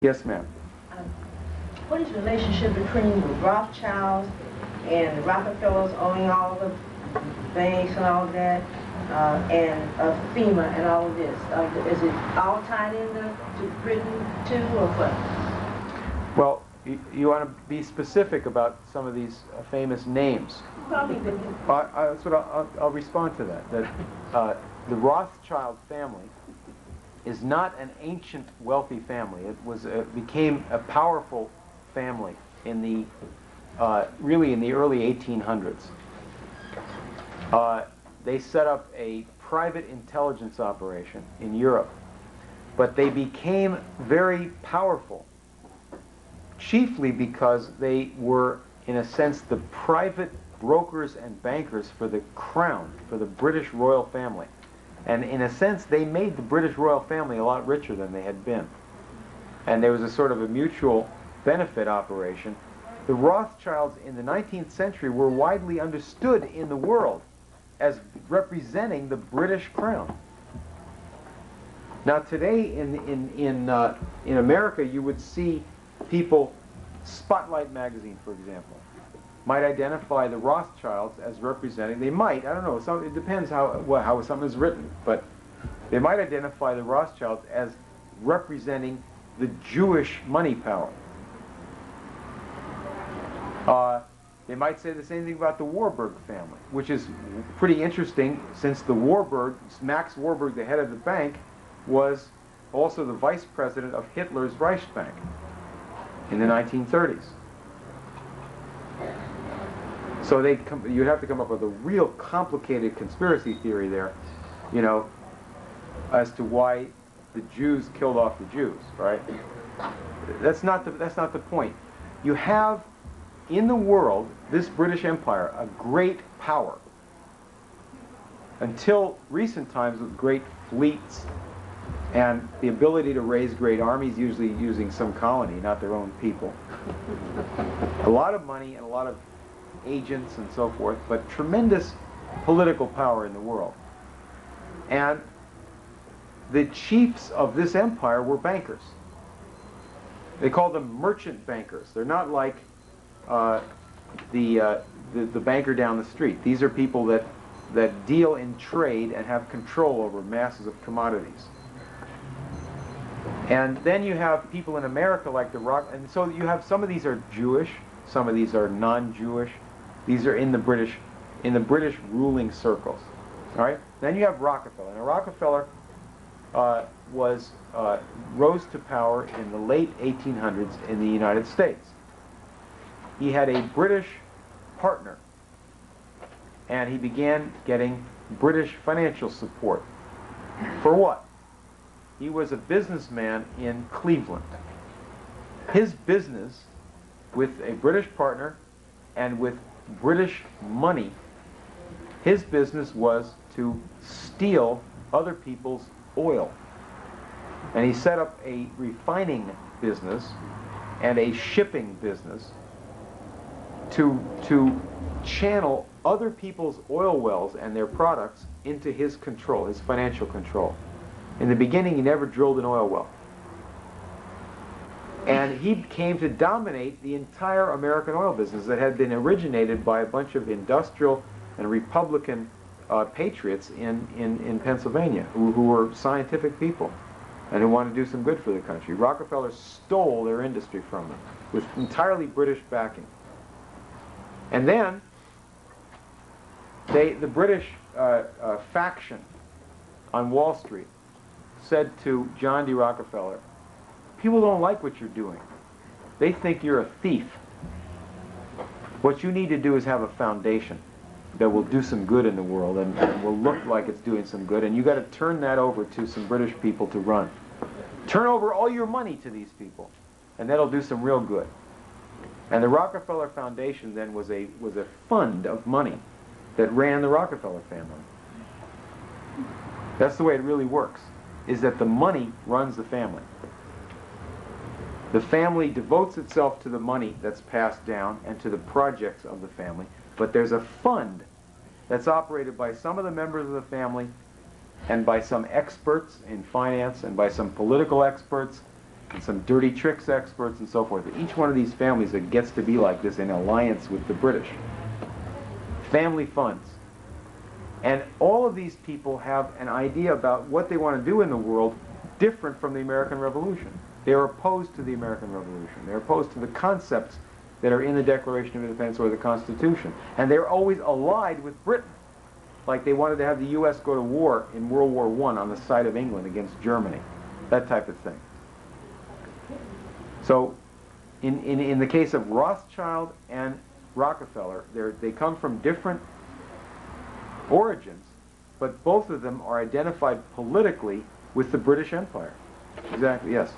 Yes, ma'am. Um, what is the relationship between the Rothschilds and the Rockefellers owning all the banks and all of that, and FEMA and all of this? Is it all tied into Britain too, or what? Well, you want to be specific about some of these famous names. That's what I'll respond to that. That the Rothschild family is not an ancient wealthy family. It became a powerful family in the really in the early 1800s. They set up a private intelligence operation in Europe, but they became very powerful, chiefly because they were, in a sense, the private brokers and bankers for the crown, for the British royal family. And in a sense, they made the British royal family a lot richer than they had been. And there was a sort of a mutual benefit operation. The Rothschilds in the 19th century were widely understood in the world as representing the British crown. Now today in America, you would see people, Spotlight magazine, for example, might identify the Rothschilds as representing, they might, I don't know, it depends how something is written, but they might identify the Rothschilds as representing the Jewish money power. They might say the same thing about the Warburg family, which is pretty interesting since the Max Warburg, the head of the bank, was also the vice president of Hitler's Reichsbank in the 1930s. So you'd have to come up with a real complicated conspiracy theory there, you know, as to why the Jews killed off the Jews, right? That's not the point. You have in the world, this British Empire, a great power. Until recent times with great fleets and the ability to raise great armies, usually using some colony, not their own people. A lot of money and a lot of agents and so forth, but tremendous political power in the world. And the chiefs of this empire were bankers. They called them merchant bankers. They're not like the banker down the street. These are people that deal in trade and have control over masses of commodities. And then you have people in America like and so you have some of these are Jewish, some of these are non-Jewish. These are in the British ruling circles. All right. Then you have Rockefeller. Now Rockefeller rose to power in the late 1800s in the United States. He had a British partner, and he began getting British financial support. For what? He was a businessman in Cleveland. His business with a British partner and with British money, his business was to steal other people's oil. And he set up a refining business and a shipping business to channel other people's oil wells and their products into his control, his financial control. In the beginning, he never drilled an oil well. And he came to dominate the entire American oil business that had been originated by a bunch of industrial and Republican patriots in Pennsylvania who were scientific people and who wanted to do some good for the country. Rockefeller stole their industry from them with entirely British backing. And then the British faction on Wall Street said to John D. Rockefeller, people don't like what you're doing. They think you're a thief. What you need to do is have a foundation that will do some good in the world and will look like it's doing some good, and you got to turn that over to some British people to run. Turn over all your money to these people, and that'll do some real good. And the Rockefeller Foundation then was a fund of money that ran the Rockefeller family. That's the way it really works, is that the money runs the family. The family devotes itself to the money that's passed down and to the projects of the family, but there's a fund that's operated by some of the members of the family and by some experts in finance and by some political experts and some dirty tricks experts and so forth. Each one of these families that gets to be like this in alliance with the British. Family funds. And all of these people have an idea about what they want to do in the world different from the American Revolution. They're opposed to the American Revolution. They're opposed to the concepts that are in the Declaration of Independence or the Constitution. And they're always allied with Britain. Like they wanted to have the U.S. go to war in World War I on the side of England against Germany. That type of thing. So in the case of Rothschild and Rockefeller, they come from different origins, but both of them are identified politically with the British Empire. Exactly, yes.